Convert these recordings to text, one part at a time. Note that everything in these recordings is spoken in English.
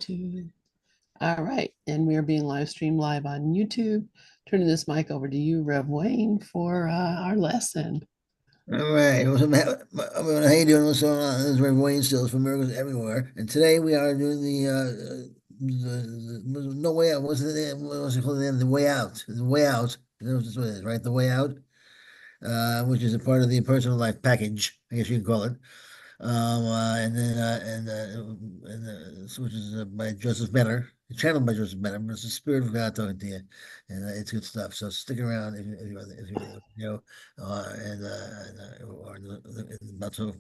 YouTube. All right, and we are being live streamed live on YouTube. Turning this mic over to you, Rev Wayne, for our lesson. All right. How you doing? What's going on? This is Rev Wayne Stills from Miracles Everywhere, and today we are doing the No Way Out. What's it called? The Way Out. The Way Out. That's what it is, right? The Way Out, which is a part of the Impersonal Life package, I guess you can call it. And then which is by Joseph Benner, channeled by Joseph Benner. But it's the Spirit of God talking to you, and it's good stuff. So stick around or in the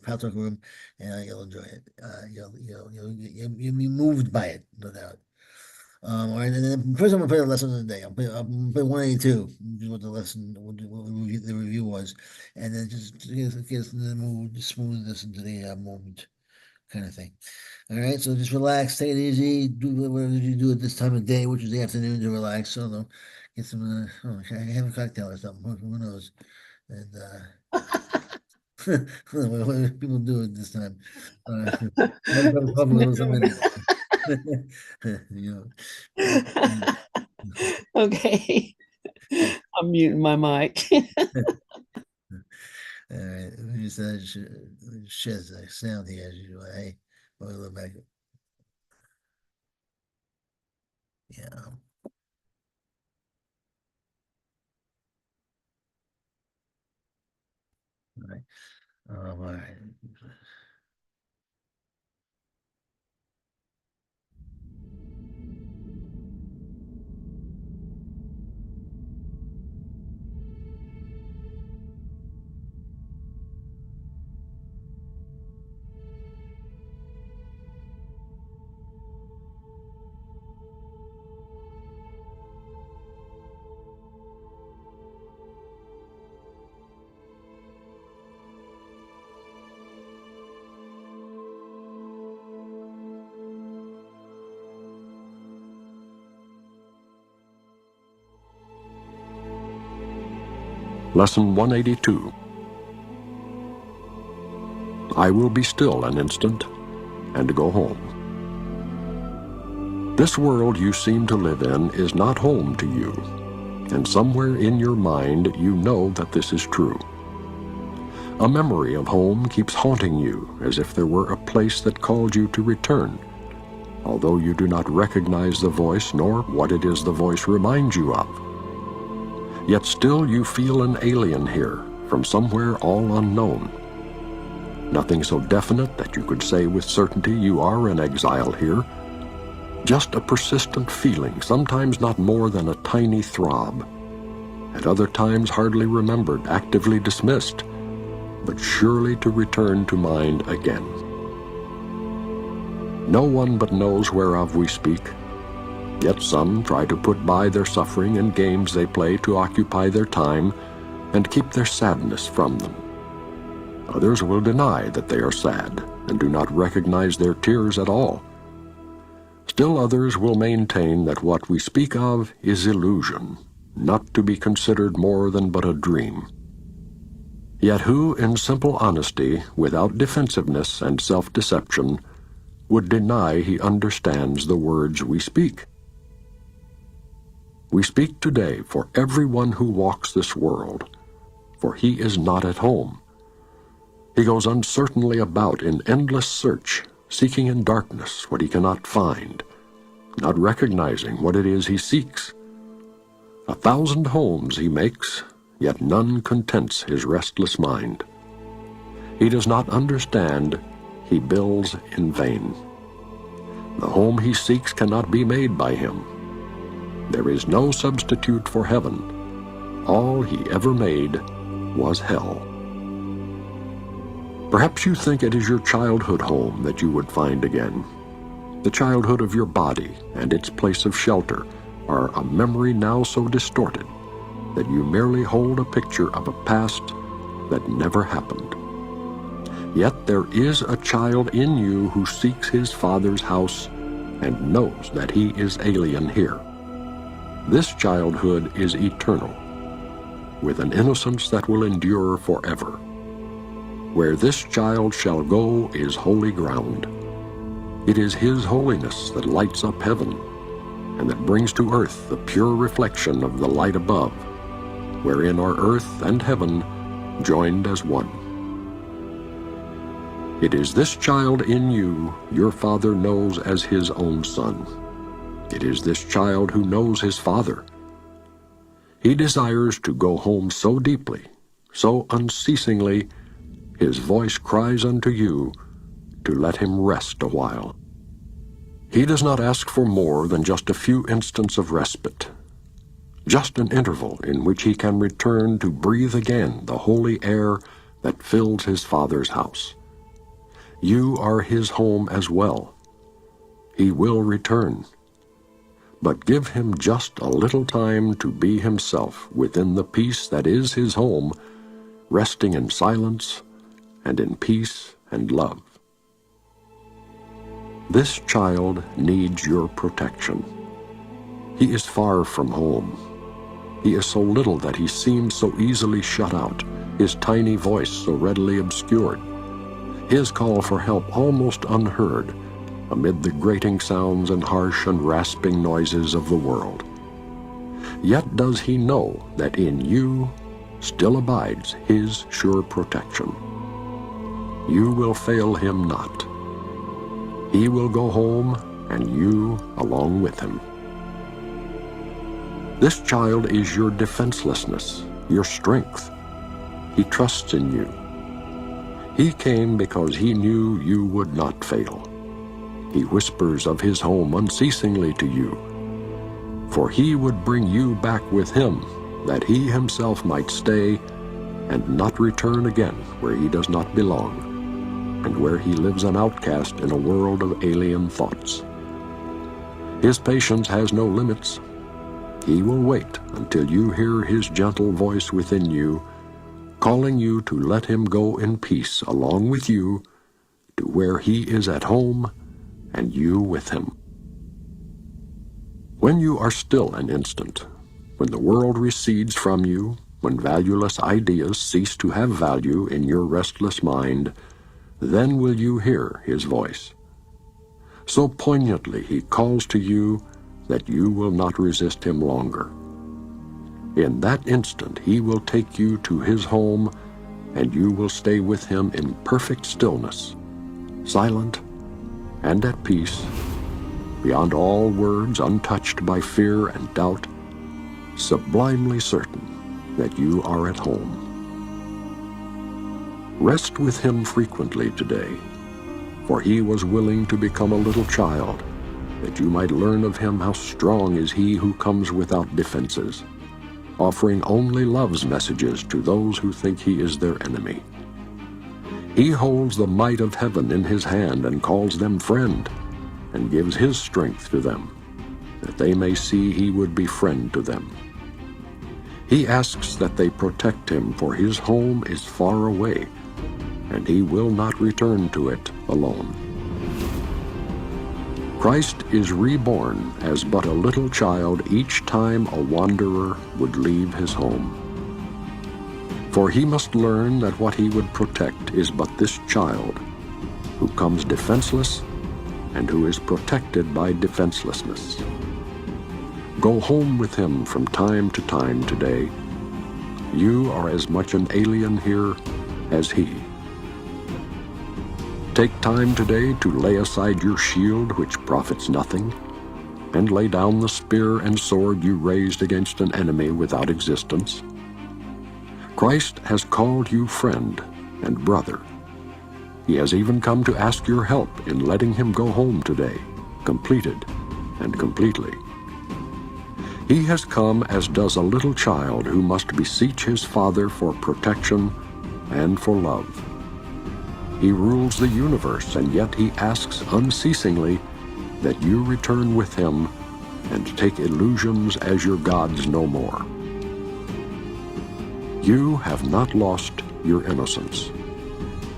Paltalk room, and you'll enjoy it. You'll be moved by it, no doubt. All right, and then first I'm gonna play the lesson of the day. I'll play 182, which is what the lesson, what the review was, and then just get us in the mood, just smooth this into the moment, kind of thing. All right, so just relax, take it easy, do whatever you do at this time of day, which is the afternoon, to relax. So no, get some, I have a cocktail or something. Who knows? And what people do at this time. You know. Okay, I'm muting my mic. All right, let me just share the sound here as usual. Hey, we'll look back. Yeah. All right. All right. Lesson 182. I will be still an instant and go home. This world you seem to live in is not home to you, and somewhere in your mind you know that this is true. A memory of home keeps haunting you as if there were a place that called you to return, although you do not recognize the voice nor what it is the voice reminds you of. Yet still you feel an alien here, from somewhere all unknown. Nothing so definite that you could say with certainty you are an exile here. Just a persistent feeling, sometimes not more than a tiny throb. At other times hardly remembered, actively dismissed, but surely to return to mind again. No one but knows whereof we speak. Yet some try to put by their suffering in games they play to occupy their time and keep their sadness from them. Others will deny that they are sad and do not recognize their tears at all. Still others will maintain that what we speak of is illusion, not to be considered more than but a dream. Yet who, in simple honesty, without defensiveness and self-deception, would deny he understands the words we speak? We speak today for everyone who walks this world, for he is not at home. He goes uncertainly about in endless search, seeking in darkness what he cannot find, not recognizing what it is he seeks. 1,000 homes he makes, yet none contents his restless mind. He does not understand, he builds in vain. The home he seeks cannot be made by him. There is no substitute for heaven. All he ever made was hell. Perhaps you think it is your childhood home that you would find again. The childhood of your body and its place of shelter are a memory now so distorted that you merely hold a picture of a past that never happened. Yet there is a child in you who seeks his father's house and knows that he is alien here. This childhood is eternal, with an innocence that will endure forever. Where this child shall go is holy ground. It is His holiness that lights up heaven and that brings to earth the pure reflection of the light above, wherein are earth and heaven joined as one. It is this child in you your Father knows as His own Son. It is this child who knows his Father. He desires to go home so deeply, so unceasingly, His voice cries unto you to let Him rest a while. He does not ask for more than just a few instants of respite, just an interval in which He can return to breathe again the holy air that fills His Father's house. You are His home as well. He will return. But give Him just a little time to be Himself within the peace that is His home, resting in silence and in peace and love. This child needs your protection. He is far from home. He is so little that he seems so easily shut out, his tiny voice so readily obscured, his call for help almost unheard amid the grating sounds and harsh and rasping noises of the world. Yet does he know that in you still abides His sure protection. You will fail Him not. He will go home, and you along with Him. This child is your defenselessness, your strength. He trusts in you. He came because He knew you would not fail. He whispers of His home unceasingly to you, for He would bring you back with Him, that He Himself might stay and not return again where He does not belong, and where He lives an outcast in a world of alien thoughts. His patience has no limits. He will wait until you hear His gentle voice within you, calling you to let Him go in peace along with you to where He is at home and you with Him. When you are still an instant, when the world recedes from you, when valueless ideas cease to have value in your restless mind, then will you hear His voice. So poignantly He calls to you that you will not resist Him longer. In that instant He will take you to His home, and you will stay with Him in perfect stillness, silent and at peace, beyond all words, untouched by fear and doubt, sublimely certain that you are at home. Rest with Him frequently today, for He was willing to become a little child, that you might learn of Him how strong is He who comes without defenses, offering only love's messages to those who think He is their enemy. He holds the might of heaven in His hand and calls them friend, and gives His strength to them, that they may see He would be friend to them. He asks that they protect Him, for His home is far away, and He will not return to it alone. Christ is reborn as but a little child each time a wanderer would leave his home. For he must learn that what he would protect is but this child, who comes defenseless and who is protected by defenselessness. Go home with Him from time to time today. You are as much an alien here as He. Take time today to lay aside your shield, which profits nothing, and lay down the spear and sword you raised against an enemy without existence. Christ has called you friend and brother. He has even come to ask your help in letting Him go home today, completed and completely. He has come as does a little child who must beseech his father for protection and for love. He rules the universe, and yet He asks unceasingly that you return with Him and take illusions as your gods no more. You have not lost your innocence.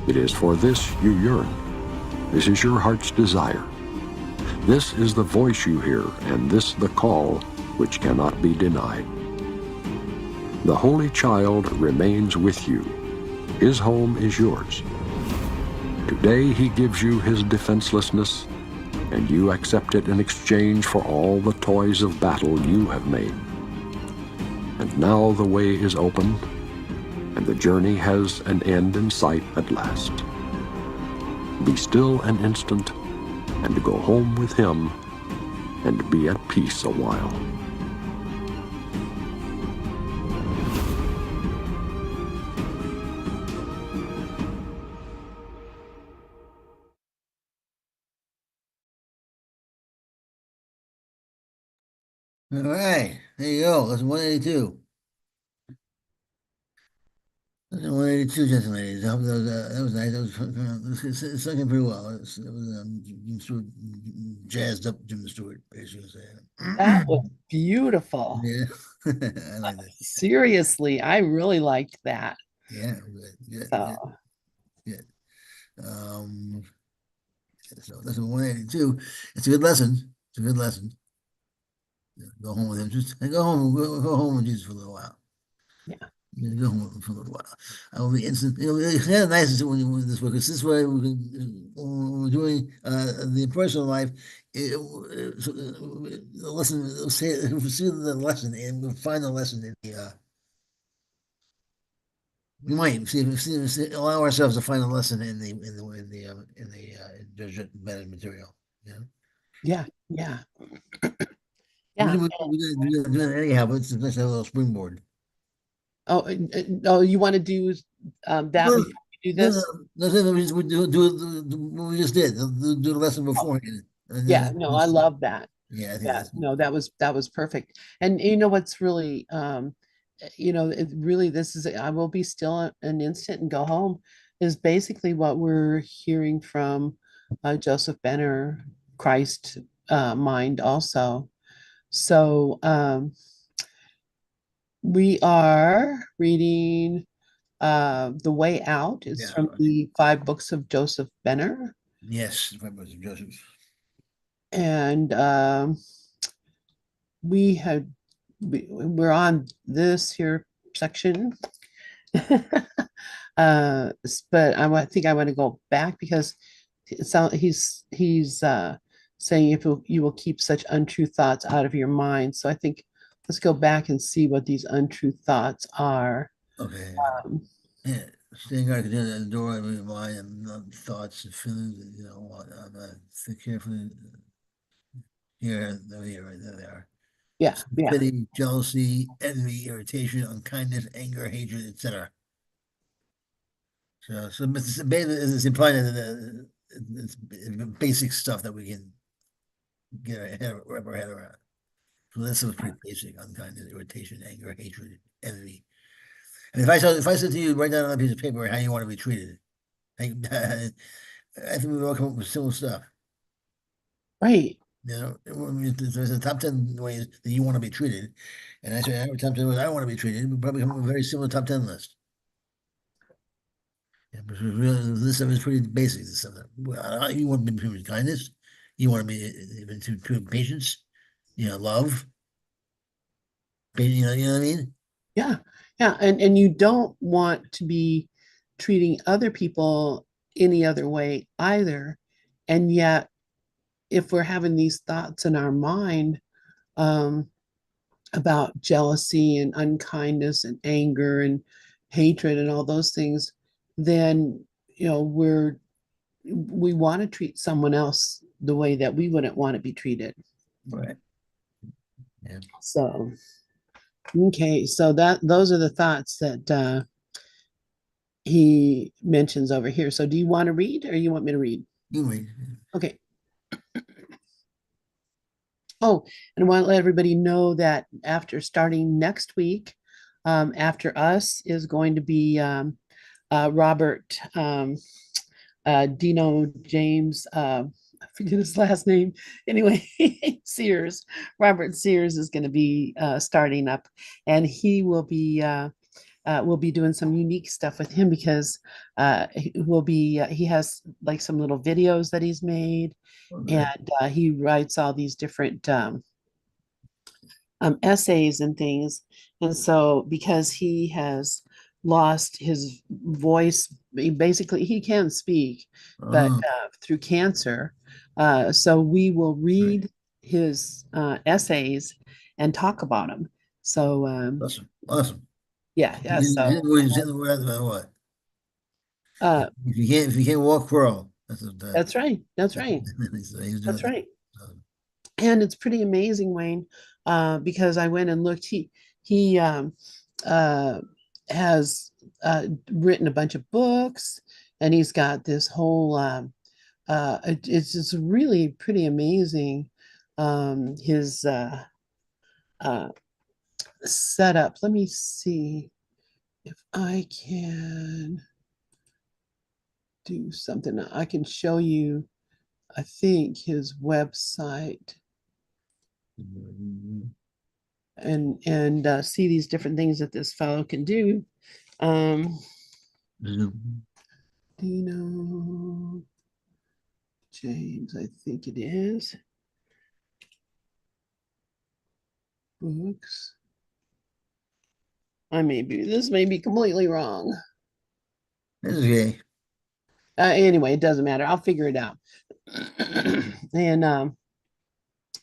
It is for this you yearn. This is your heart's desire. This is the voice you hear, and this the call which cannot be denied. The Holy Child remains with you. His home is yours. Today He gives you His defenselessness and you accept it in exchange for all the toys of battle you have made. And now the way is open, and the journey has an end in sight at last. Be still an instant, and go home with him, and be at peace a while. All right, there you go. Lesson 182. Lesson 182, gentlemen and ladies. I hope that was nice. It's looking pretty well. It was Jim Stewart, jazzed up Jim Stewart, basically That saying. was beautiful. Yeah, I like that. Seriously, I really liked that. Yeah, good, good, good, So good. Um, so lesson 182. It's a good lesson. It's a good lesson. Go home with him. Just go home with Jesus for a little while. yeah. Go home for a little while. I will be instant. It's kind of nice when you this book. Because this way we can, when we're doing the personal life. The lesson. See the lesson, and we'll find the lesson in the. We might allow ourselves to find a lesson in the Judgment material. You know. Yeah. Yeah. We Yeah. do, we do it anyhow, but it's nice to have a little springboard. Oh, you want to do that No, before you do no, this? no, we do what we just did. Do the lesson beforehand. And Yeah, then, no, I love that. yeah, I think Yeah, that's no, that was perfect. And you know what's really it really this is I will be still an instant and go home is basically what we're hearing from Joseph Benner, Christ mind also. So we are reading The Way Out. It's yeah. from the five books of Joseph Benner. Yes, if I was Joseph. And we're on this here section. But think I want to go back because he's saying if you will keep such untrue thoughts out of your mind. So I think let's go back and see what these untrue thoughts are. Okay. Um, Yeah. Staying guard at the door of your mind and thoughts and feelings, think carefully. Here, right there they are. yeah, yeah, Pity, jealousy, envy, irritation, unkindness, anger, hatred, etc. So basically, it's implying that it's basic stuff that we can wrap our head around. So this was pretty basic: unkindness, irritation, anger, hatred, envy. And if I said to you, write down on a piece of paper how you want to be treated, I think we would all come up with similar stuff. right. You know, there's a top 10 ways that you want to be treated, and I say I have a top 10 ways I want to be treated. We probably come up with a very similar top 10 list. Yeah, but this stuff is pretty basic. This stuff. You want to be treated with kindness. You want to be treated with patience. Love. You know what I mean? Yeah, yeah, and you don't want to be treating other people any other way either. And yet, if we're having these thoughts in our mind um, about jealousy and unkindness and anger and hatred and all those things, then we want to treat someone else the way that we wouldn't want to be treated. Right. Yeah. So, okay, so those are the thoughts that he mentions over here. So do you want to read or you want me to read? You wait. Okay. Oh, and I want to let everybody know that after starting next week, after us is going to be Robert Dino James. I forget his last name. Anyway, Sears. Robert Sears is going to be starting up, and he will be. We'll be doing some unique stuff with him because he has like some little videos that he's made, Okay. and he writes all these different essays and things. And so because he has lost his voice, basically he can speak, but Uh-huh. through cancer. So we will read his essays and talk about them. So Awesome. Awesome. yeah, yeah. He's So in the world about what? uh, If you can't walk, crawl. That's what that's right. That's right. he's That's doing. right. And it's pretty amazing, Wayne, because I went and looked. He uh, has written a bunch of books, and he's got this whole. It's just really pretty amazing. His uh, setup. Let me see if I can do something. I can show you. I think his website and see these different things that this fellow can do. Um, Dino James, I think it is. Books. This may be completely wrong. That's okay. Anyway, it doesn't matter. I'll figure it out. And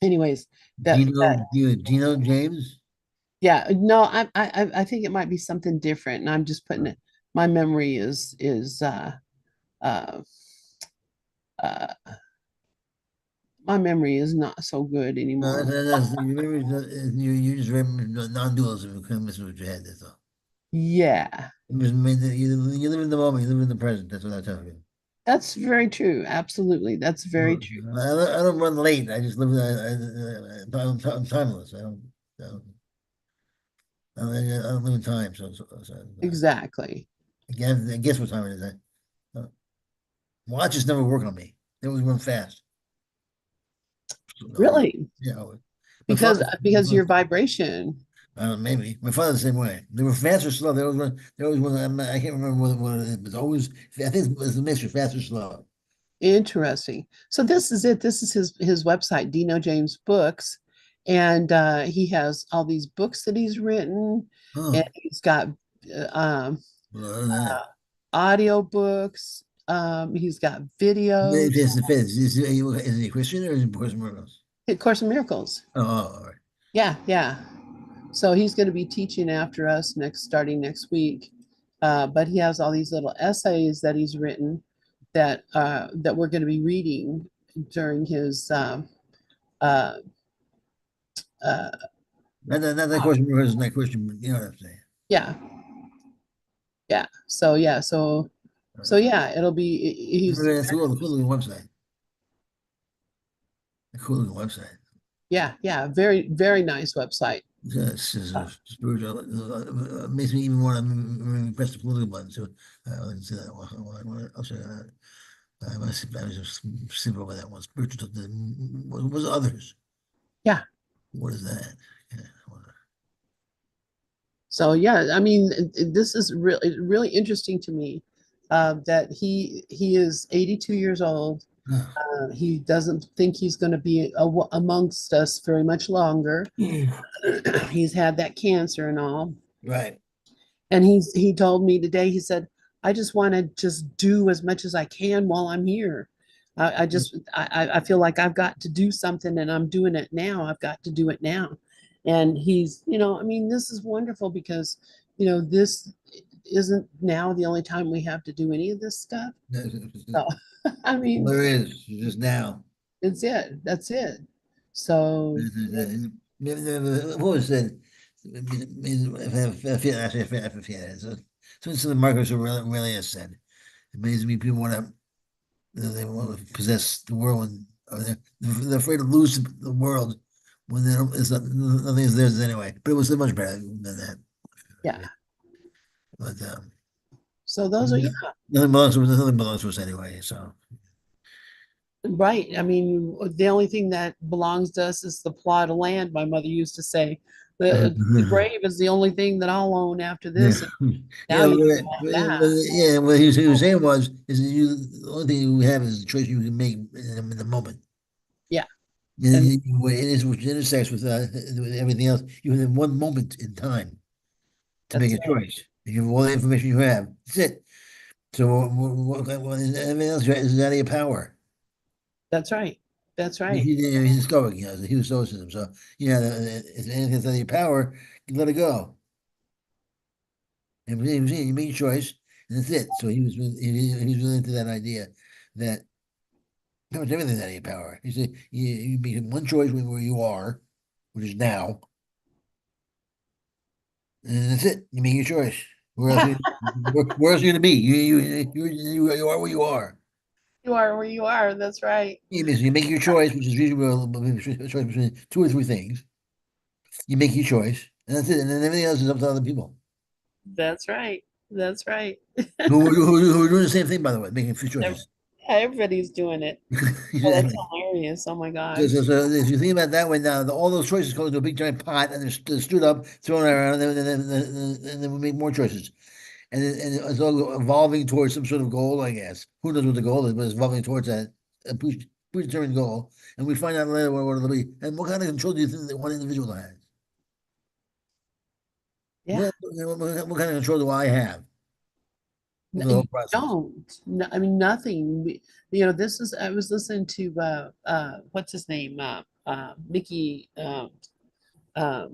anyways, Dino James. yeah, no, I think it might be something different, and I'm just putting it. My memory is uh uh my memory is not so good No, anymore. you remember you just remember non-dualism. This is what you had. That's all. Yeah, You live in the moment. You live in the present. That's what I tell you. that's very true. Absolutely, that's very true. I don't run late. I just live. I'm timeless. I don't live in time. Exactly. Again, guess what time it is? Watches never work on me. They always run fast. No, Really? yeah. My Because father, because your vibration. maybe my father the same way. They were fast or slow. They always run. They always run. I can't remember what it is, but it's always. I think it's a mixture, fast or slow. Interesting. So this is it. This is his website, Dino James Books, and he has all these books that he's written, and Oh, he's got um, well, that. audio books. He's got videos. It's the fence. Is he Christian or is he Course in Miracles? Course in Miracles. Oh, all right. Yeah, yeah. So he's going to be teaching after us starting next week. But he has all these little essays that he's written that we're going to be reading during his uh, uh, Not that Course in Miracles is not Christian, but you know what I'm saying. yeah, yeah. So yeah, so yeah, it'll be he's That's cool. The cool looking website. The cool looking website. yeah, yeah, very nice website. It's Uh, spiritual. Makes me even want to press the political button. So let's see that one. I'll show you that. I was just simple with that one. Spiritual. What was others? yeah. What is that? Yeah, So yeah, I mean, this is really interesting to me that he is 82 years old. He doesn't think he's going to be amongst us very much longer. He's had that cancer and all. right. And he told me today, he said, I just want to just do as much as I can while I'm here. I feel like I've got to do something and I'm doing it now. I've got to do it now. And I mean, this is wonderful because, this isn't now the only time we have to do any of this stuff. So, I mean, There is just now. it's it. That's it. So, What was said? I forget it. So the Marcus Aurelius said, it amazes me people want to they want to possess the world and or they're afraid to lose the world when they don't, it's not, nothing is theirs anyway. But it was so much better than that. yeah. But So those are, yeah, nothing belongs to us anyway. So right. I mean, the only thing that belongs to us is the plot of land, my mother used to say. The grave is the only thing that I'll own after yeah, this. And now you don't have that. yeah. What he was saying was, is that the only thing you have is the choice you can make in the moment. Yeah. And And it is which intersects with everything else. You have one moment in time to make that's a choice. You have all the information you have. That's it. So everything else is out of your power. That's right. That's right. He's a Stoic, it's a huge Stoicism. So, if anything that's out of your power, you let it go. And you make a choice, and that's it. So he was really into that idea that pretty much everything's out of your power. He said you make one choice where you are, which is now, and that's it. You make your choice. Where else are you gonna be? You are where you are. You are where you are. That's right. You make your choice, which is usually a choice between two or three things. You make your choice, and that's it. And then everything else is up to other people That's right. That's right. who are doing the same thing, by the way, making a few Ev- choices. Everybody's doing it. Oh, that's hilarious. Oh my gosh. So if you think about it that way now, all those choices go into a big giant pot and they're stood up, thrown around, and then we make more choices. And it's all evolving towards some sort of goal, I guess. Who knows what the goal is, but it's evolving towards that a predetermined goal. And we find out later what it'll be. And what kind of control do you think that one individual has? Yeah. What kind of control do I have over the whole You process? don't. No, I mean, nothing. This is, I was listening to, what's his name? Mickey, um, oh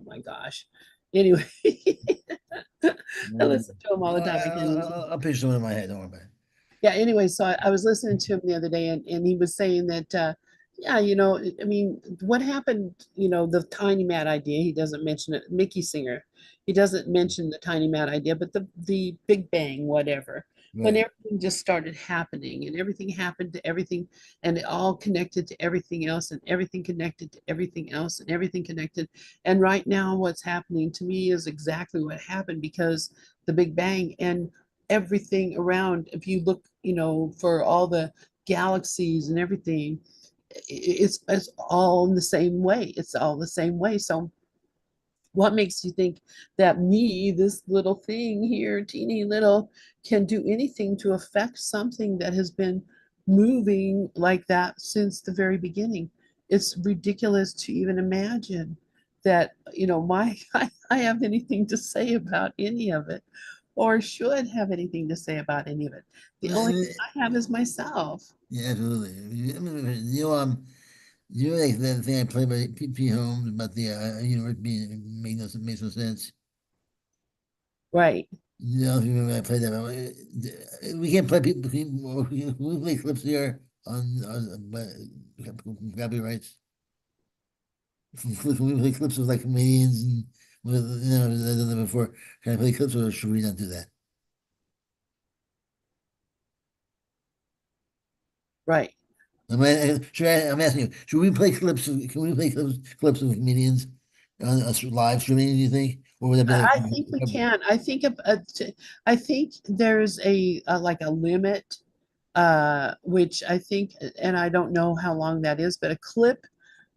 my gosh. Anyway, I listen to him all the time. I can I'll picture someone in my head. Don't worry about it. Yeah, anyway, so I was listening to him the other day, and he was saying that, yeah, I mean, what happened, the tiny mad idea, he doesn't mention it, Mickey Singer, he doesn't mention the tiny mad idea, but the Big Bang, whatever, when Right. everything just started happening, and everything happened to everything, and it all connected to everything else, and everything connected to everything else, and everything connected. And right now, what's happening to me is exactly what happened because the Big Bang. And everything around, if you look, for all the galaxies and everything, it's all in the same way. It's all the same way. So what makes you think that me, this little thing here, teeny little, can do anything to affect something that has been moving like that since the very beginning? It's ridiculous to even imagine that, my I have anything to say about any of it or should have anything to say about any of it. The only thing I have is myself. Yeah, absolutely. Like that thing I played by P. Holmes about the universe being makes no sense. Right. If you remember I played that. We can't play people. We play clips here on copyrights. We play clips of like comedians and I've done that before. Can I play clips or should we not do that? Right. I'm asking you, should we play clips? Can we play clips of comedians on live streaming? Do you think, or would that be like? I think we can. I think there's like a limit, which I think, and I don't know how long that is, but a clip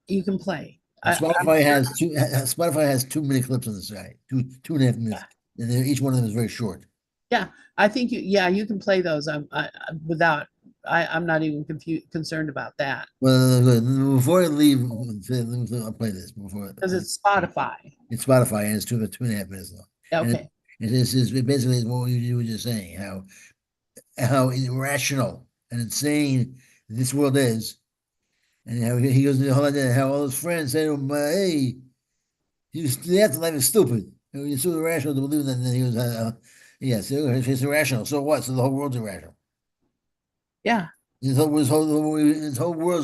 you can play. I'm sure. Spotify has 2 minute clips on the site, 2.5 minutes, Yeah, and each one of them is very short. yeah. I think you can play those. Without. I'm not even concerned about that Well, before I leave, I'll play this before. because it's Spotify. It's Spotify and it's 2.5 minutes long, and Okay. it basically is what you were just saying, how irrational and insane this world is, and how he goes into the whole idea, how all his friends say to him, "Hey, the afterlife is stupid. You're so irrational to believe that." And then he was, "Yes, it's irrational. So what? So the whole world's irrational. Yeah. His whole world's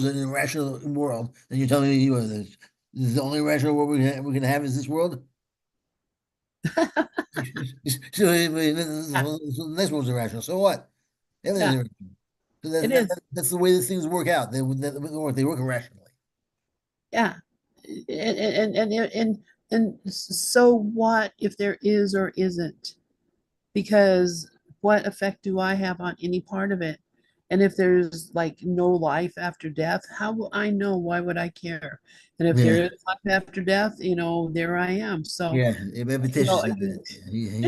an irrational world, and you're telling me this is the only rational world we're gonna have is this world? So Yeah. the next world's irrational. So what? Everything's Yeah. irrational. So It is. that's the way these things work out. They work irrationally. Yeah. And so what if there is or isn't? Because what effect do I have on any part of it? And if there's like no life after death, how will I know? Why would I care? And if there Yeah. is life after death, there I am. So, Yeah, Epictetus I said that. mean,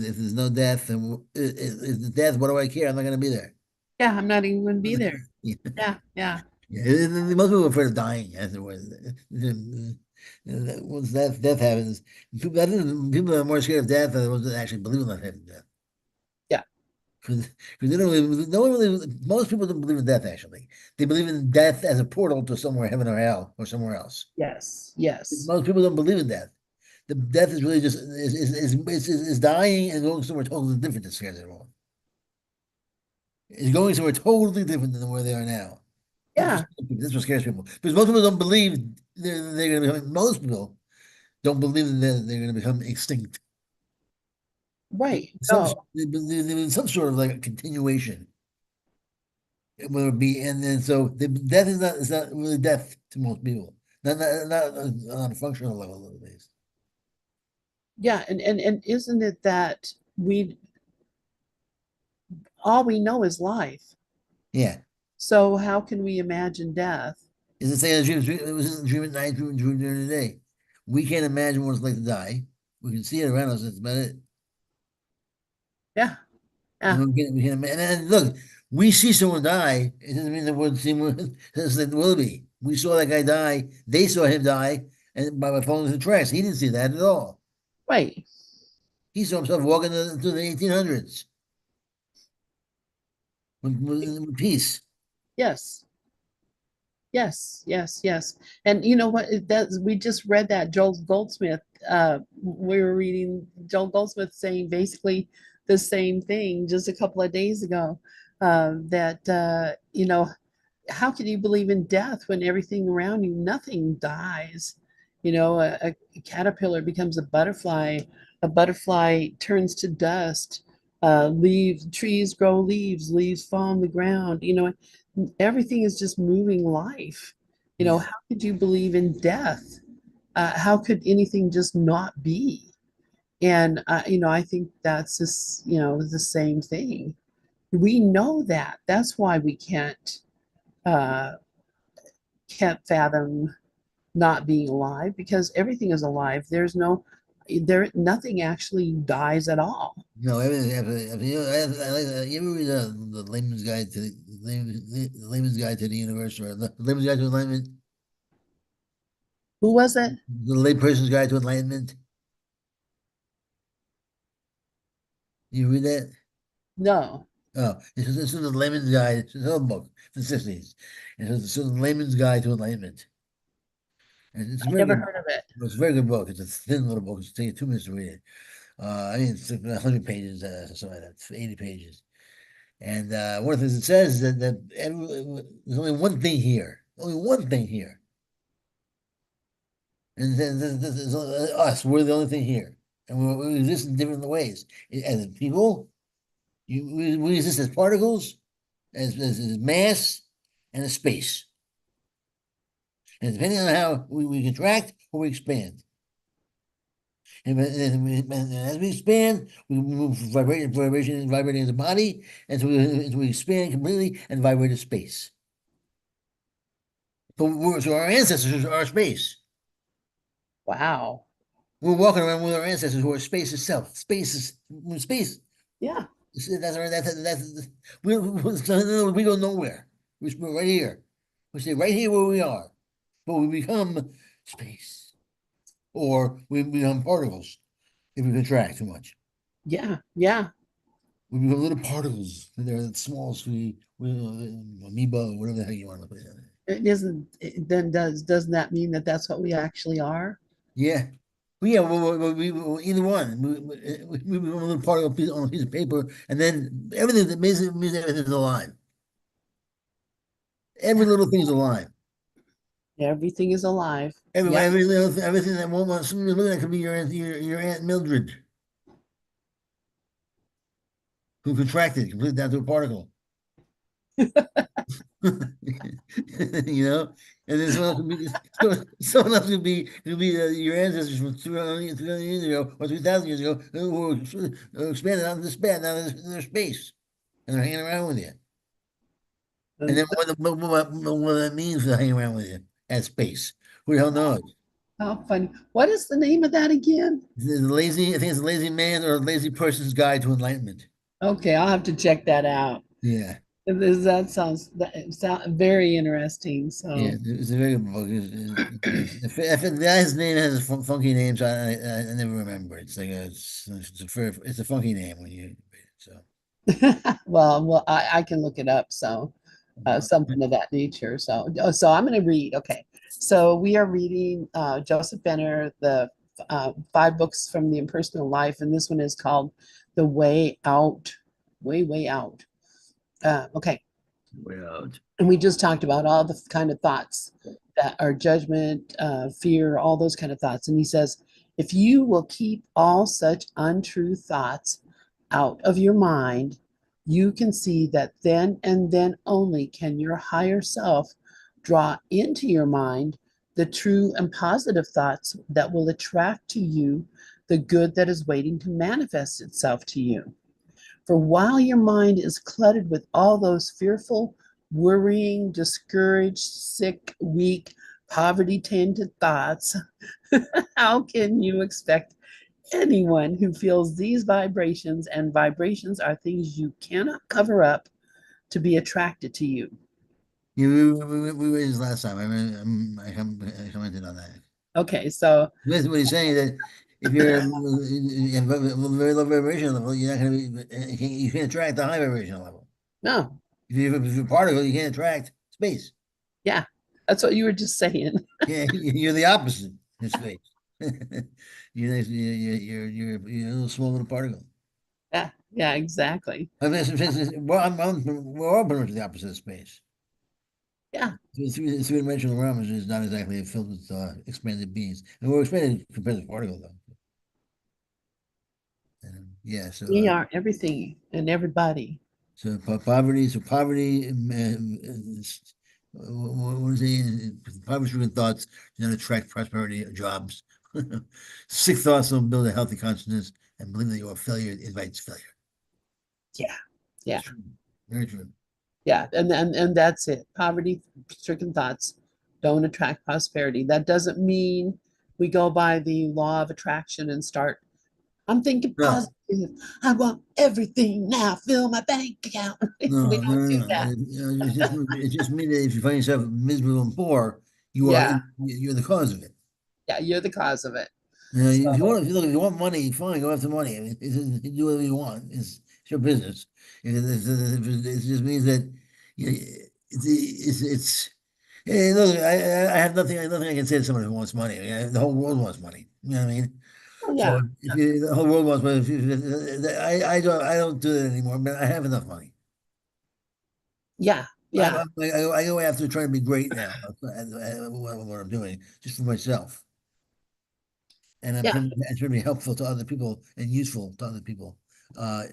If there's no death, then if the death, what do I care? I'm not going to be there. yeah, I'm not even going to be there. Yeah, Yeah, yeah, yeah. Most people are afraid of dying afterwards. Once death happens, I think people are more scared of death than the ones that actually believe in life after death. yeah, Because they don't believe, no one really, most people don't believe in death, actually. They believe in death as a portal to somewhere, heaven or hell, or somewhere else. Yes, yes, Most people don't believe in death. The death is really just is dying and going somewhere totally different that scares everyone. It's going somewhere totally different than where they are now. yeah, That's what scares people. Because most people don't believe they're going to become, most people don't believe that they're going to become extinct. right. Some No, they believe in some sort of like a continuation. Whether it be and so the death is not really death to most people. Not on a functional level at least. yeah, and isn't it that we all we know is life? Yeah. So how can we imagine death? It's the same as dreams. It was a dream at night, dream during the day. We can't imagine what it's like to die. We can see it around us, that's about it. Yeah, yeah, And we can imagine. And look, we see someone die. It doesn't mean the word see it will be. We saw that guy die. They saw him die, and by falling into the tracks, he didn't see that at all. right. He saw himself walking through the 1800s with peace. Yes. Yes, yes, yes. And you know what? We just read that Joel Goldsmith. We were reading Joel Goldsmith saying basically the same thing just a couple of days ago. That how can you believe in death when everything around you, nothing dies? A caterpillar becomes a butterfly turns to dust, leaves, trees grow leaves, leaves fall on the ground. Everything is just moving life. Yeah. How could you believe in death? How could anything just not be? And I think that's just the same thing. We know that. That's why we uh, can't fathom not being alive because everything is alive. Nothing actually dies at all. No, everything. I like you ever read the layman's guide to the layman's guide to the universe or the layman's guide to enlightenment? Who was it? The layperson's guide to enlightenment. You read that? No, Oh, this is the layman's guide. It's a book from the 60s. It's the layman's guide to enlightenment. And it's a I very never good. heard of it. It's a very good book. It's a thin little book. It's take you 2 minutes to read it. I mean, it's 100 pages, something like that. It's 80 pages. And one of the things it says is there's only one thing here. Only one thing here. And then this is us. We're the only thing here. And we exist in different ways. As people, we exist as particles, as mass, and as space. And depending on how we contract or we expand. And as we expand, we move from vibrating in the body, and so we expand completely and vibrate in space. So our ancestors are space. Wow. We're walking around with our ancestors who are space itself. Space. Yeah. That's we go nowhere. We're right here. We stay right here where we are, but we become space, or we become particles if we contract too much. Yeah. Yeah. We become little particles. They're that small, as we amoeba or whatever the hell you want to put it. It isn't, then doesn't that mean that that's what we actually are? Yeah. Well, yeah, either one. We become a little particle on a piece of paper, and then everything that means everything's alive. Every little thing's alive. Everything is alive. Every, Yeah. every little, everything that won't want something that could be your Aunt Mildred, who contracted completely down to a particle. You know, and then someone else could be your ancestors from 200 years ago or 2,000 years ago who were expanded out into space. Now they're space, and they're hanging around with you. And And then what that means for hanging around with you at space, who the hell knows? how funny. What is the name of that again? I think it's the lazy man or lazy person's guide to enlightenment. Okay, I'll have to check that out. Yeah. That sound very interesting. Yeah, So it's a very good book. If the guy's name has a funky name, so I never remember. It's like it's a funky name when you read it. So Well, I can look it up. So something of that nature. So I'm going to read. Okay. So we are reading Joseph Benner, the 5 books from the Impersonal Life, and this one is called The Way Out. Way Out. Okay. Way out. And we just talked about all the kind of thoughts that are judgment, fear, all those kind of thoughts. And he says, if you will keep all such untrue thoughts out of your mind, you can see that then and then only can your higher self draw into your mind the true and positive thoughts that will attract to you the good that is waiting to manifest itself to you. For while your mind is cluttered with all those fearful, worrying, discouraged, sick, weak, poverty tainted thoughts, how can you expect anyone who feels these vibrations, and vibrations are things you cannot cover up, to be attracted to you? Yeah, we raised this last time. I commented on that. Okay, so Basically, what he's saying is that if you're in a very low vibration level, you're not going to be, you can't attract the high vibration level. no, If you're a particle, you can't attract space. yeah, that's what you were just saying. Yeah, you're the opposite in space. You're a little small little particle. Yeah, exactly. I mean, we're all pretty much the opposite of space. Yeah, The three-dimensional realm is not exactly filled with expanded beings, and we're expanded compared to particle though. Yeah, so we are everything and everybody. poverty. What is it? Poverty-stricken thoughts do not attract prosperity or jobs. Sick thoughts don't build a healthy consciousness, and believe that you are failure invites failure. Yeah, yeah. True. Very true. Yeah, and that's it. Poverty-stricken thoughts don't attract prosperity. That doesn't mean we go by the law of attraction and start, I'm thinking No, positive. I want everything now. Fill my bank account. We no, no, don't do no, no. that. It just means that if you find yourself miserable and poor, Yeah, you're the cause of it. yeah, you're the cause of it. You know, So, if you want money, fine, go after money. I mean, you do whatever you want. It's your business. It just means that you know, it's hey, look, I have nothing I can say to someone who wants money. The whole world wants money. You know what I mean? oh So yeah, if you, the whole world wants money, I don't do that anymore. But I have enough money. yeah, yeah, I go after trying to be great now. What I'm doing just for myself. And yeah, I'm trying to be helpful to other people and useful to other people on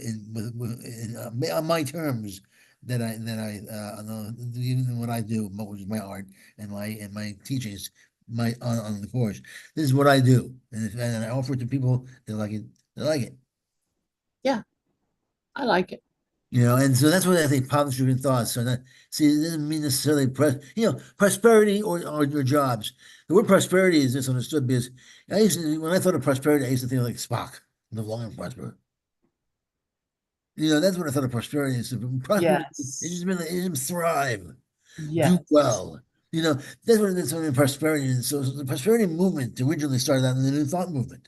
my terms even what I do, which is my art and my teachings, on the course. This is what I do, and I offer it to people. They like it. They like it. yeah. I like it. And so that's what I think positive thoughts. So that see, it doesn't mean necessarily prosperity or your jobs. The word prosperity is misunderstood because when I thought of prosperity, I used to think of like Spock, live long and prosper. That's what I thought of prosperity is. Prosperity, it Yes, just means it just thrive, do yes, well. That's what prosperity is. So the prosperity movement originally started out in the New Thought movement.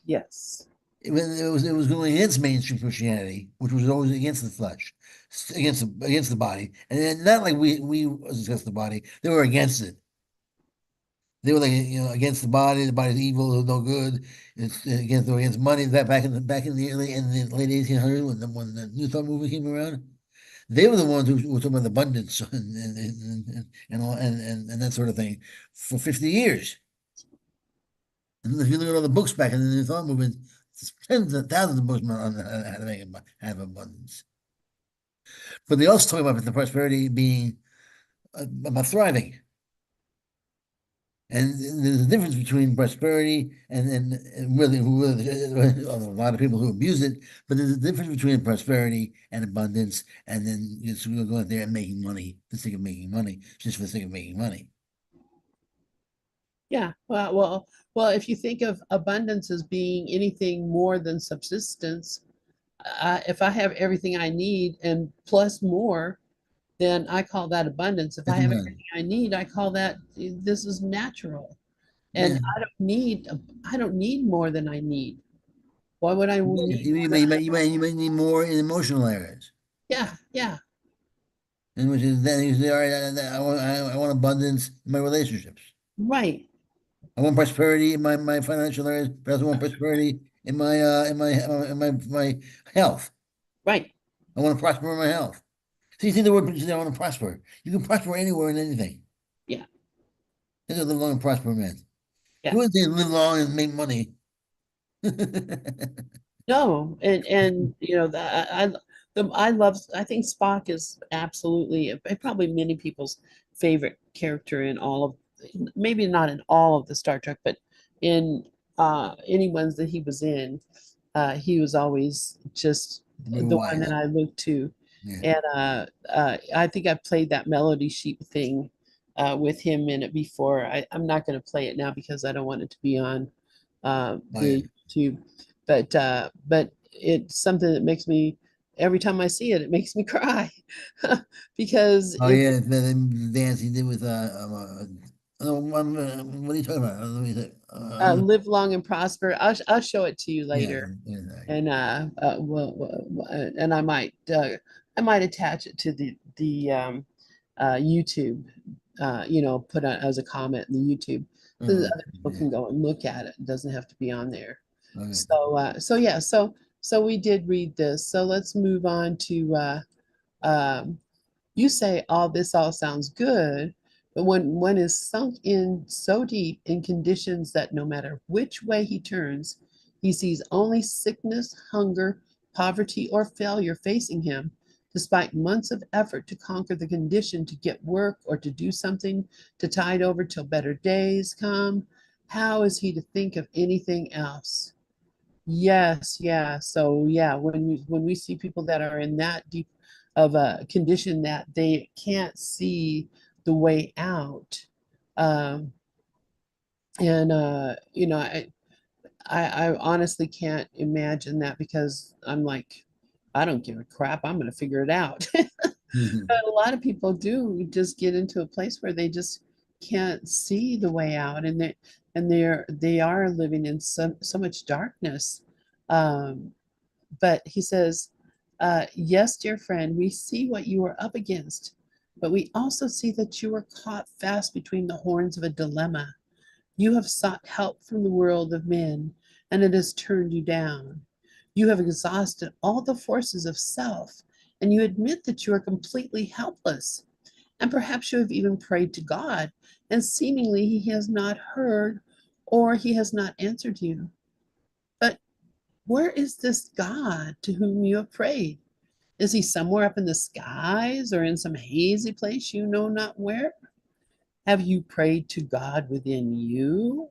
yes, It was going against mainstream Christianity, which was always against the flesh, against the body, and then not like we was against the body. They were against it. They were like against the body. The body's evil, no good. They were against money. That back in the early in the late 1800s when the New Thought movement came around, they were the ones who were talking about abundance and that sort of thing for 50 years. And if you look at all the books back in the New Thought movement, tens of thousands of books on how to have abundance. But they also talk about the prosperity being about thriving. And there's a difference between prosperity and really, a lot of people who abuse it, but there's a difference between prosperity and abundance, and then just go out there and making money for the sake of making money, just for the sake of making money. yeah. Well, if you think of abundance as being anything more than subsistence, if I have everything I need and plus more, then I call that abundance. If I That's have abundance. everything I need, I call that this is natural. And Yeah. I don't need more than I need. Why would I You need you more? might need more in emotional areas. Yeah, yeah, And which is then you say, all right, I want abundance in my relationships. right, I want prosperity in my financial areas, but I also want prosperity in my health. right. I want to prosper in my health. So you see the word I want to prosper. You can prosper anywhere in anything. Yeah, This is live long and prosper, man. yeah. You wouldn't say live long and make money. No, and I love, I think Spock is absolutely probably many people's favorite character in all of, maybe not in all of the Star Trek, but in any ones that he was in, he was always just Very the one that wise. I looked to. Yeah. And I think I played that melody sheet thing with him in it before. I'm not going to play it now because I don't want it to be on Oh yeah. the YouTube. But it's something that makes me, every time I see it, it makes me cry because Oh yeah. The dance he did with what are you talking about? Let me think. live long and prosper. I'll show it to you Yeah. later, Yeah. and and I might attach it to the YouTube. Put on as a comment in the YouTube so that other people Yeah. can go and look at it. It doesn't have to be on there. Okay. So yeah, so we did read this. So let's move on to um, you say all sounds good, but when one is sunk in so deep in conditions that no matter which way he turns, he sees only sickness, hunger, poverty, or failure facing him, despite months of effort to conquer the condition, to get work or to do something to tide over till better days come, how is he to think of anything else? Yes, yeah. So yeah, when we see people that are in that deep of a condition that they can't see the way out, um, and I honestly can't imagine that because I'm like, I don't give a crap. I'm gonna figure it out. Mhm. But a lot of people do just get into a place where they just can't see the way out, and they are living in so much darkness. Um, but he says, yes, dear friend, we see what you are up against, but we also see that you are caught fast between the horns of a dilemma. You have sought help from the world of men, and it has turned you down. You have exhausted all the forces of self, and you admit that you are completely helpless. And perhaps you have even prayed to God, and seemingly he has not heard or he has not answered you. But where is this God to whom you have prayed? Is he somewhere up in the skies or in some hazy place you know not where? Have you prayed to God within you?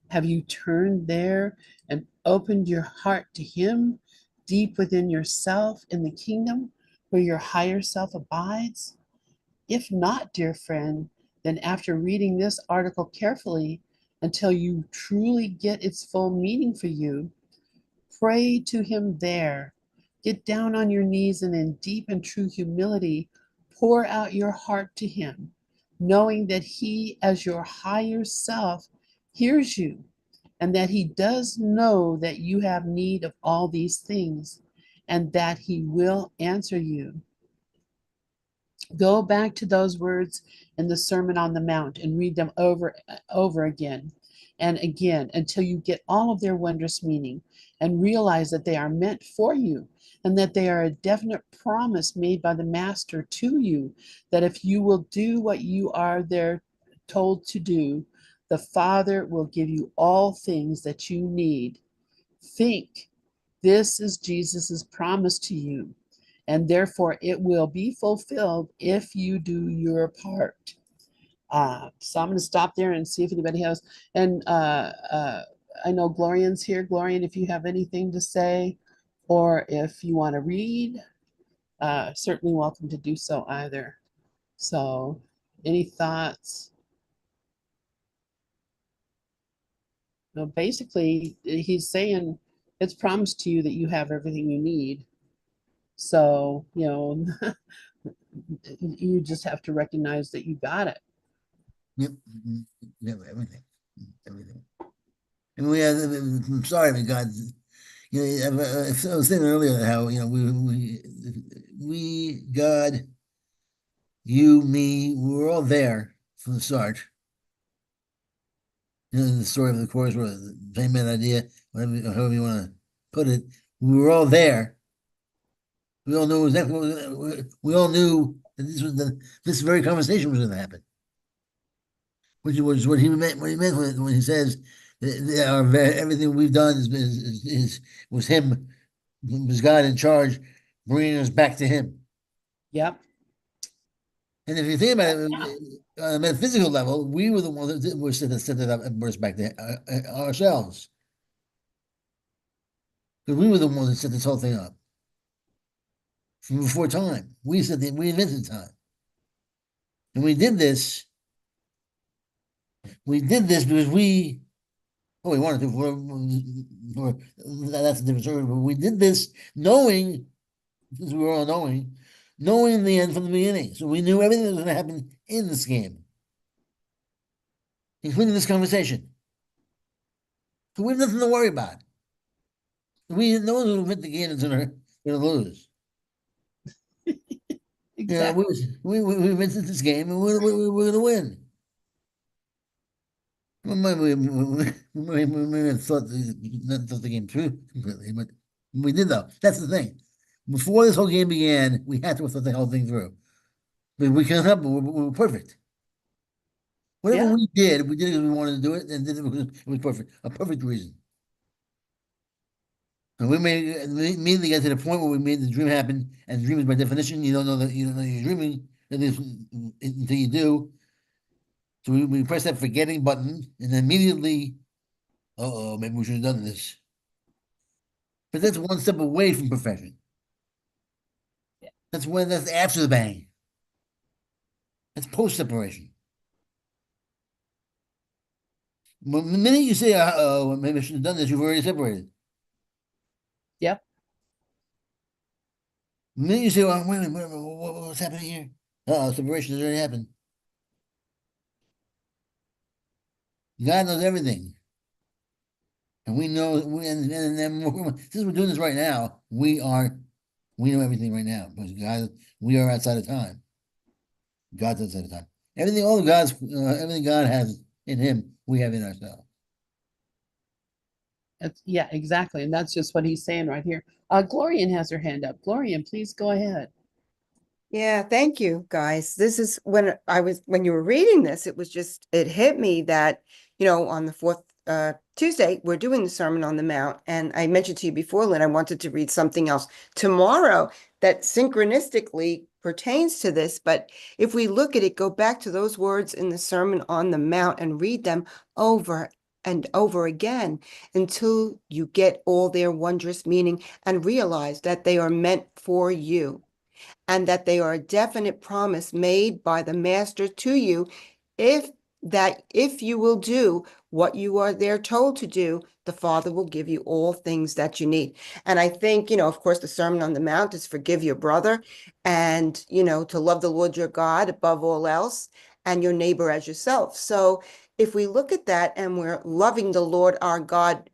Have you turned there and opened your heart to him deep within yourself in the kingdom where your higher self abides? If not, dear friend, then after reading this article carefully until you truly get its full meaning for you, pray to him there. Get down on your knees and in deep and true humility, pour out your heart to him, knowing that he, as your higher self, hears you and that he does know that you have need of all these things and that he will answer you. Go back to those words in the Sermon on the Mount and read them over again and again until you get all of their wondrous meaning and realize that they are meant for you and that they are a definite promise made by the Master to you that if you will do what you are there told to do, the Father will give you all things that you need. Think, this is Jesus's promise to you, and therefore it will be fulfilled if you do your part. So I'm going to stop there and see if anybody has. And I know Glorian's here. Glorian, if you have anything to say, or if you want to read, certainly welcome to do so either. So, any thoughts? No, basically, he's saying it's promised to you that you have everything you need. So, you just have to recognize that you got it. Yep. Yeah, everything. Everything. And we have, I'm sorry, God You know, I was saying earlier how God, you, me, we were all there from the start. You know, the story of the course, or the same man idea, whatever, however you want to put it. We were all there. We all knew exactly. We all knew that this very conversation was going to happen, which was what he meant. What he meant when he says that everything we've done was him, was God in charge, bringing us back to him. Yep. And if you think about it, Yeah. on a metaphysical level, we were the ones that were set it up and brought us back to ourselves. Because we were the ones that set this whole thing up from before time. We invented time. And we did this. We did this because we wanted to, that's a different story, but we did this knowing, because we were all knowing the end from the beginning. So we knew everything that was going to happen in this game, including this conversation. So we have nothing to worry about. No one who admit the game is going to lose. Exactly. We invented this game and we're going to win. We thought the game through completely, but we did though. That's the thing. Before this whole game began, we had to have thought the whole thing through. But we can't help it. We were perfect. Whatever Yeah. we did because we wanted to do it, and did it because it was perfect. A perfect reason. And we immediately got to the point where we made the dream happen. And dreams, by definition, you don't know you're dreaming, at least until you do. So we press that forgetting button, and then immediately, maybe we should have done this. But that's one step away from perfection. Yeah. That's after the bang. That's post separation. The minute you say, "Oh, maybe I should have done this," you've already separated. Yep. The minute you say, "Well, wait a minute, what's happening here?" Separation has already happened. God knows everything. And we know, and then since we're doing this right now, we know everything right now because God, we are outside of time. God's outside of time. Everything God has in Him, we have in ourselves. Yeah, exactly. And that's just what he's saying right here. Glorian has her hand up. Glorian, please go ahead. Yeah, thank you, guys. This is when you were reading this, it hit me that, on the fourth Tuesday, we're doing the Sermon on the Mount. And I mentioned to you before, Lynn, I wanted to read something else tomorrow that synchronistically pertains to this. But if we look at it, go back to those words in the Sermon on the Mount and read them over and over again until you get all their wondrous meaning and realize that they are meant for you, and that they are a definite promise made by the master to you, if you will do what you are there told to do, the Father will give you all things that you need. And I think, of course, the Sermon on the Mount is forgive your brother, and, to love the Lord your God above all else, and your neighbor as yourself. So if we look at that and we're loving the Lord our God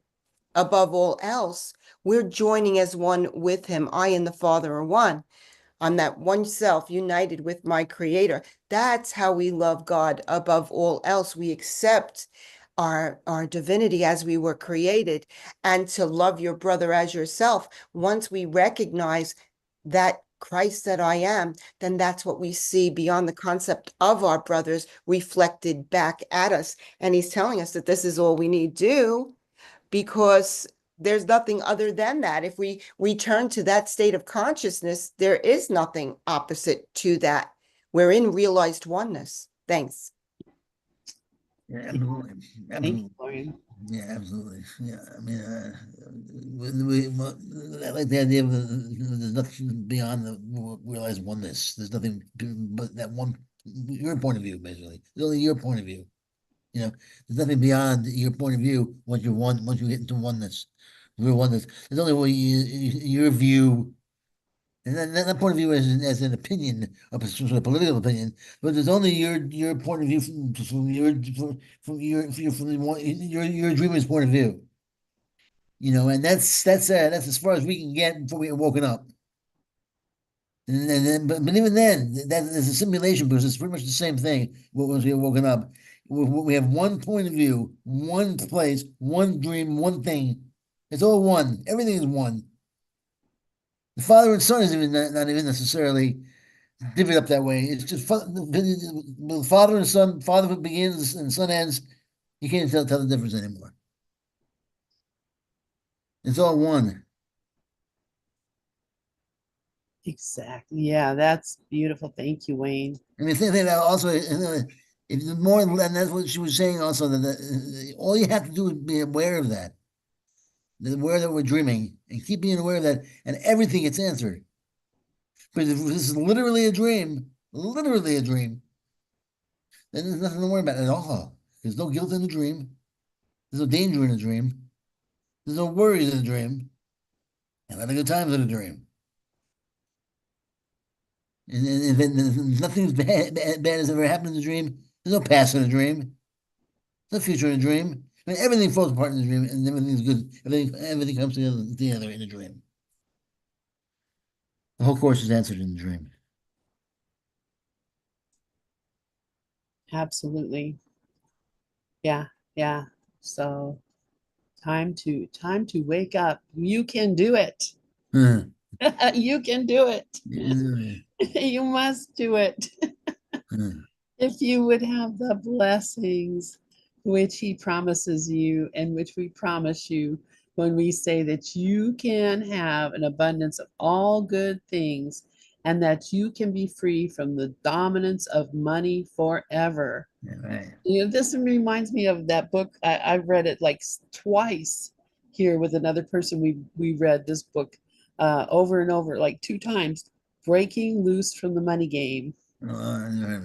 above all else, we're joining as one with him. I and the Father are one. I'm that one self united with my creator. That's how we love God above all else. We accept our divinity as we were created, and to love your brother as yourself. Once we recognize that Christ that I am, then that's what we see beyond the concept of our brothers reflected back at us. And he's telling us that this is all we need to do, because there's nothing other than that. If we return to that state of consciousness, there is nothing opposite to that. We're in realized oneness. Thanks. Yeah, absolutely. Thank you, Absolutely. Glorian. Yeah, absolutely. Yeah, I mean, I like the idea of there's nothing beyond the realized oneness. There's nothing but that one, your point of view, basically. It's only your point of view. There's nothing beyond your point of view once you get into oneness, real oneness. There's only your view, and then that point of view as an opinion, some sort of political opinion. But there's only your point of view from your dreamer's point of view. and that's as far as we can get before we get woken up. And then, but even then, that is a simulation because it's pretty much the same thing. Once we get woken up, we have one point of view, one place, one dream, one thing. It's all one. Everything is one. The father and son is even not even necessarily divvied up that way. It's just the father and son. Father begins and son ends. You can't tell the difference anymore. It's all one. Exactly. Yeah, that's beautiful. Thank you, Wayne. I mean, think that also, if the more, and that's what she was saying also, that all you have to do is be aware of that, aware that we're dreaming, and keep being aware of that, and everything gets answered. But if this is literally a dream, then there's nothing to worry about at all. There's no guilt in the dream. There's no danger in a dream. There's no worries in a dream. And having good times in a dream. And then nothing bad has ever happened in the dream. There's no past in a dream. There's no future in a dream. I mean, everything falls apart in the dream, and everything's good. Everything comes together in a dream. The whole course is answered in the dream. Absolutely. Yeah, yeah. So time to wake up. You can do it. Hmm. You can do it. Yeah. You must do it. Hmm. If you would have the blessings which he promises you and which we promise you when we say that you can have an abundance of all good things and that you can be free from the dominance of money forever. Yeah, right. This reminds me of that book. I've read it like twice here with another person. We read this book over and over, like 2 times, Breaking Loose from the Money Game. No,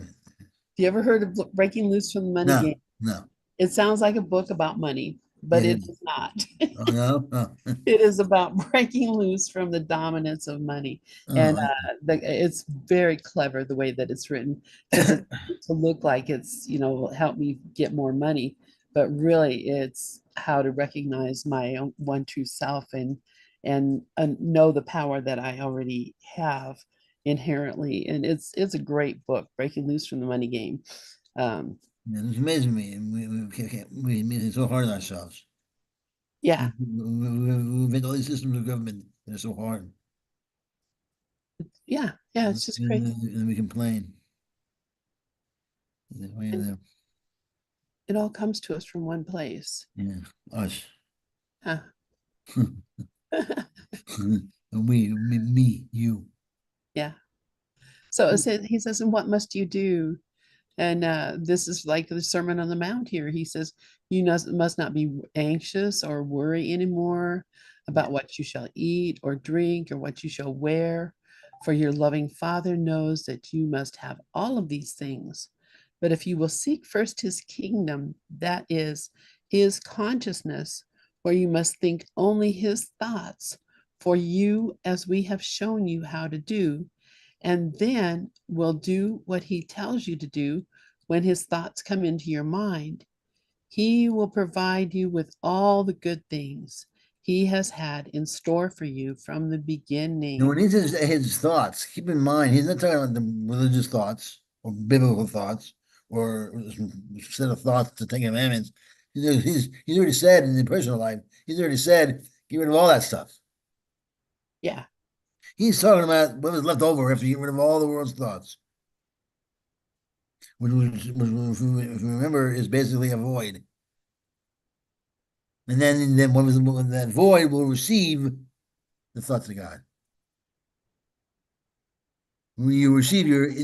You ever heard of Breaking Loose from the Money no, Game? no. It sounds like a book about money, but It it is. is not. Oh, no? Oh. It is about breaking loose from the dominance of money. And Oh, it's very clever the way that it's written because it's to look like it's, help me get more money. But really, it's how to recognize my own one true self and know the power that I already have inherently. And it's a great book, Breaking Loose from the Money Game. Um, yeah, it's amazing me. We make it so hard on ourselves. yeah, We've had all these systems of government that are so hard. yeah, it's just crazy. And we complain. And it all comes to us from one place. Yeah, us. Huh. And me, you. Yeah. So he says, and what must you do? And this is like the Sermon on the Mount here. He says, you must not be anxious or worry anymore Yeah. about what you shall eat or drink or what you shall wear, for your loving Father knows that you must have all of these things. But if you will seek first his kingdom, that is his consciousness, where you must think only his thoughts for you, as we have shown you how to do, and then will do what he tells you to do when his thoughts come into your mind. He will provide you with all the good things he has had in store for you from the And when beginning. he says his thoughts, keep in mind, he's not talking about the religious thoughts or biblical thoughts or a set of thoughts to Ten Commandments. He's already said in the personal life, he's already said, get rid of all that stuff. Yeah, He's talking about what is left over after you get rid of all the world's thoughts, if you remember, is basically a void. And then when that void will receive the thoughts of God. When you receive your your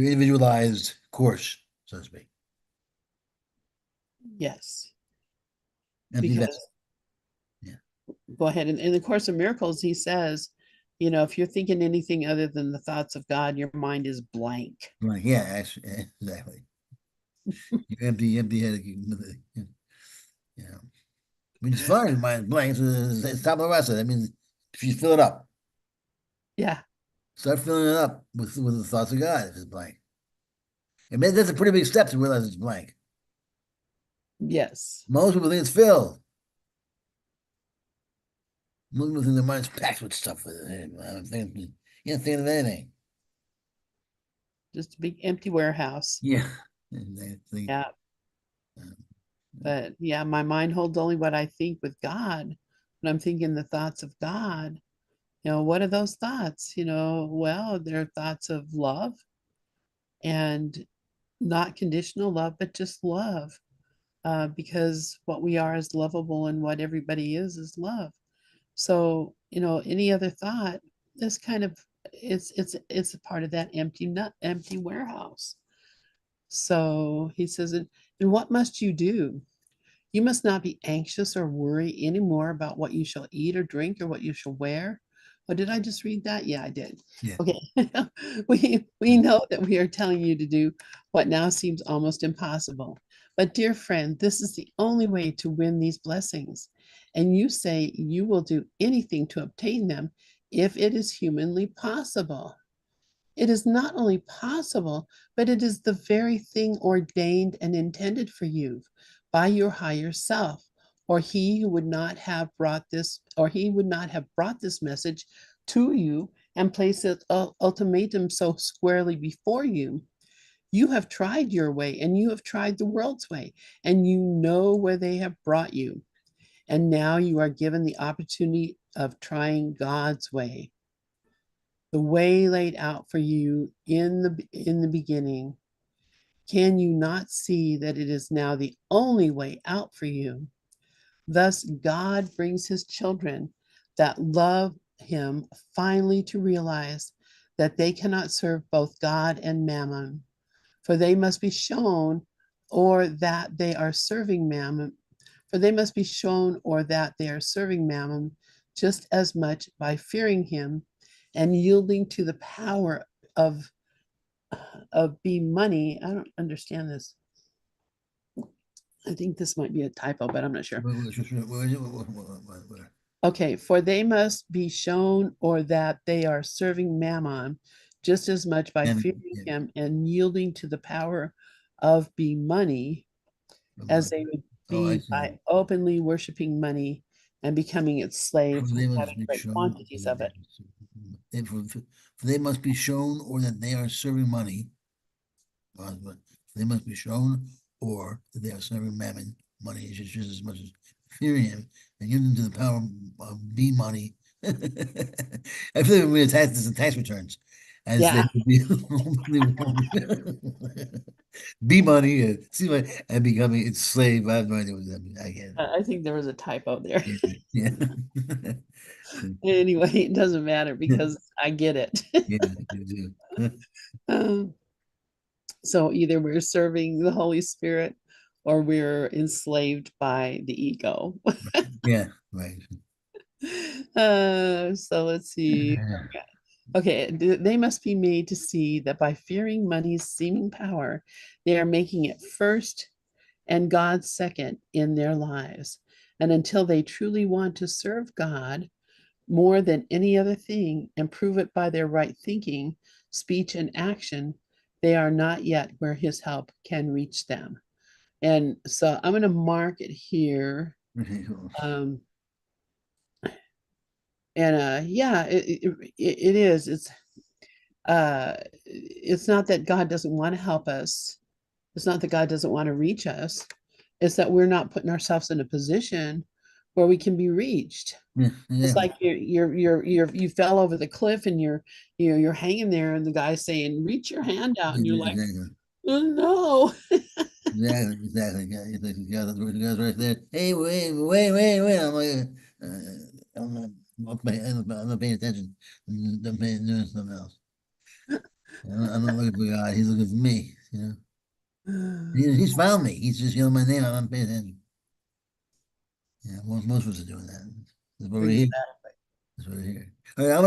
individualized course, so to speak. yes, Empty because vessel. Yeah. go ahead. In the Course of Miracles, he says, if you're thinking anything other than the thoughts of God, your mind is blank. Right. Yeah, actually, exactly. You're empty headed. Yeah. Which is fine. Mind blank. It's top of the rest. That means if you fill it up, Yeah, start filling it up with the thoughts of God if it's blank. I mean, that's a pretty big step to realize it's blank. Yes. Most people think it's filled. Most people think their mind's packed with stuff. I'm thinking, you can't think of anything. Just a big empty warehouse. Yeah. And they think, Yeah. um, But yeah, my mind holds only what I think with God. When I'm thinking the thoughts of God, what are those thoughts? Well, they're thoughts of love and not conditional love, but just love. Because what we are is lovable and what everybody is love. So, any other thought is kind of it's a part of that empty warehouse. So he says, and what must you do? You must not be anxious or worry anymore about what you shall eat or drink or what you shall wear. Oh, did I just read that? Yeah, I did. yeah. Okay. We know that we are telling you to do what now seems almost impossible. But dear friend, this is the only way to win these blessings. And you say you will do anything to obtain them if it is humanly possible. It is not only possible, but it is the very thing ordained and intended for you by your higher self, or he would not have brought this, or he would not have brought this message to you and placed it ultimatum so squarely before you. You have tried your way and you have tried the world's way, and you know where they have brought you. And now you are given the opportunity of trying God's way, the way laid out for you in the beginning. Can you not see that it is now the only way out for you? Thus God brings his children that love him finally to realize that they cannot serve both God and mammon, for they must be shown or that they are serving mammon, for they must be shown or that they are serving mammon just as much by fearing him and yielding to the power of be money. I don't understand this. I think this might be a typo, but I'm not sure. Okay, for they must be shown or that they are serving mammon just as much by fearing him and yielding to the power of be money as they would be by openly worshiping money and becoming its slave and having great quantities of it. For they must be shown or that they are serving money. They must be shown or that they are serving mammon. Money is just as much as fearing him and yielding to the power of be money. I feel like we attach this in tax returns as Yeah. they would be be money and see money and becoming its slave. I have no idea what that means. I get it. I think there was a typo there. Yeah. Anyway, it doesn't matter because I get it. Yeah, you do. So either we're serving the Holy Spirit or we're enslaved by the ego. Yeah, right. So let's see. Okay, they must be made to see that by fearing money's seeming power, they are making it first and God second in their lives. And until they truly want to serve God more than any other thing and prove it by their right thinking, speech, and action, they are not yet where his help can reach them. And so I'm going to mark it here. Yeah, it is. It's not that God doesn't want to help us. It's not that God doesn't want to reach us. It's that we're not putting ourselves in a position where we can be reached. Yeah, It's exactly. like you fell over the cliff and you're hanging there and the guy's saying, reach your hand out, and you're like, Exactly. oh, no. Exactly. Yeah, the guy's right there. Hey, wait. I'm like, I'm not paying attention. I'm doing something else. I'm not looking for God. He's looking for me. He's found me. He's just yelling my name. I'm not paying attention. Yeah, most of us are doing that. That's what we're here. Exactly. That's what we're here. All right, I'm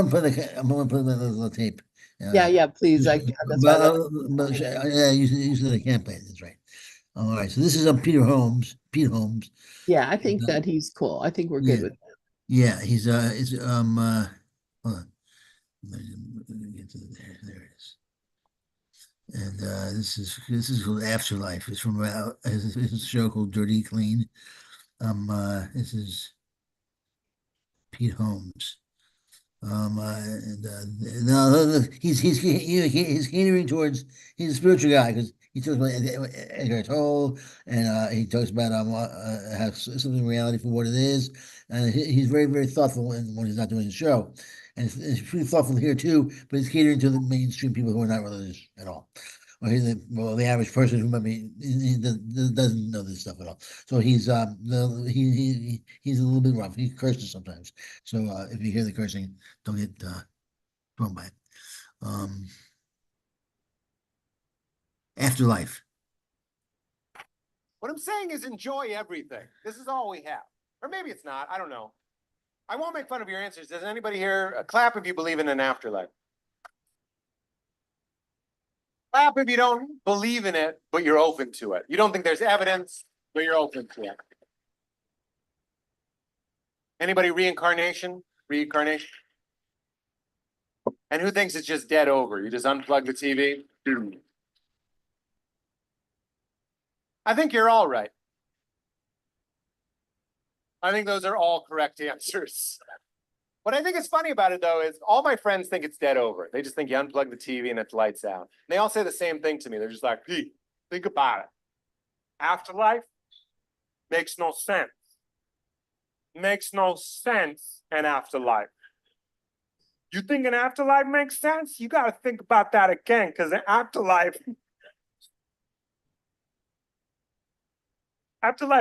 gonna put that little tape. Yeah, please. That's why I love it. Yeah, you said I can't play it. That's right. All right, so this is Peter Holmes. Pete Holmes. Yeah, I think that he's cool. I think we're Yeah, good with yeah. He's hold on. Let me get to there. There it is. And this is called Afterlife. It's from it's a show called Dirty Clean. This is Pete Holmes. And no, he's catering towards he's a spiritual guy because he talks about Eckhart Tolle, and he talks about how something reality for what it is, and he's very thoughtful when he's not doing the show, and it's pretty thoughtful here too. But he's catering to the mainstream people who are not religious at all, or the average person who might be he doesn't know this stuff at all. So he's a little bit rough. He curses sometimes. So if you hear the cursing, don't get thrown by it. Um, Afterlife. What I'm saying is enjoy everything. This is all we have. Or maybe it's not. I don't know. I won't make fun of your answers. Does anybody here clap if you believe in an afterlife? Clap if you don't believe in it, but you're open to it. You don't think there's evidence, but you're open to it. Anybody reincarnation? Reincarnation? And who thinks it's just dead over? You just unplug the TV? I think you're all right. I think those are all correct answers. What I think is funny about it, though, is all my friends think it's dead over. They just think you unplug the TV and it's lights out. They all say the same thing to me. They're just like, Pete, think about it. Afterlife makes no sense. Makes no sense an afterlife. You think an afterlife makes sense? You got to think about that again, because an afterlife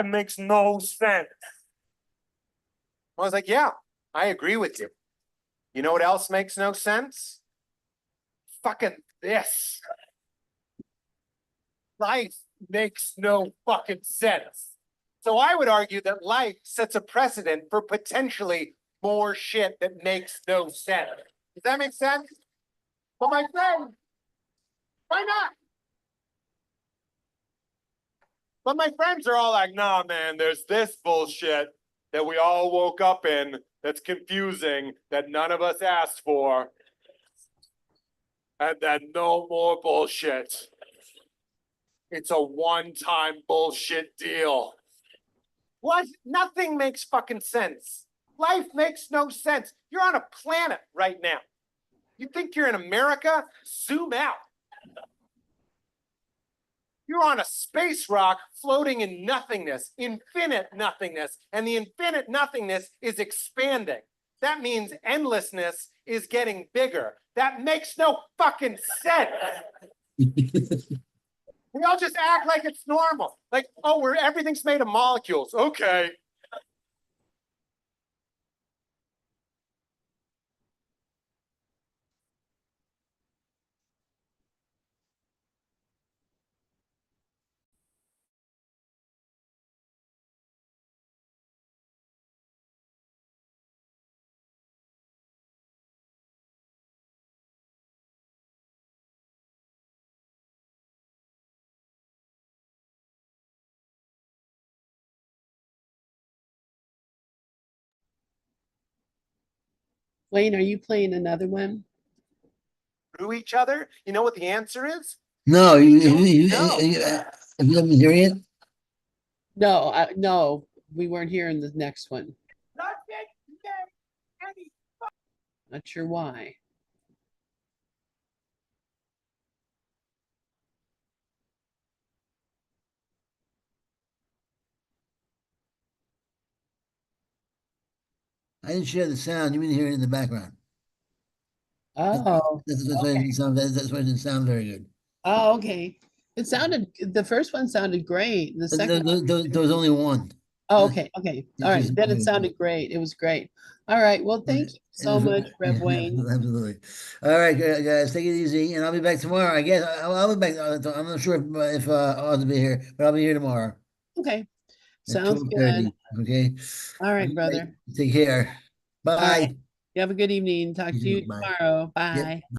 makes no sense. I was like, yeah, I agree with you. You know what else makes no sense? Fucking this. Life makes no fucking sense. So I would argue that life sets a precedent for potentially more shit that makes no sense. Does that make sense? But my friend, why not? But my friends are all like, nah, man, there's this bullshit that we all woke up in that's confusing, that none of us asked for, and then no more bullshit. It's a one-time bullshit deal. What? Nothing makes fucking sense. Life makes no sense. You're on a planet right now. You think you're in America? Zoom out. You're on a space rock floating in nothingness, infinite nothingness, and the infinite nothingness is expanding. That means endlessness is getting bigger. That makes no fucking sense. We all just act like it's normal. Like, oh, everything's made of molecules. Okay. Wayne, are you playing another one? Through each other? You know what the answer is? No, No. you haven't been hearing it? No, no, we weren't hearing the next one. Not sure why. I didn't share the sound. You didn't hear it in the background. Oh, That's why it okay. didn't sound. That's why it didn't sound very good. Oh, okay. It sounded, the first one sounded great. The second one, There was only one. oh, okay, okay. All It's right. just Then it sounded great. It was great. All right. Well, thank you so much, yeah, Rev Wayne. absolutely. All right, guys, take it easy, and I'll be back tomorrow. I guess I'll be back. I'm not sure if I'll be here, but I'll be here tomorrow Okay. at Sounds good. 12:30. Okay. All right, All right, brother. take care. All right. Bye. You have a good evening. Talk You to you too. Bye. tomorrow. Yep. Bye.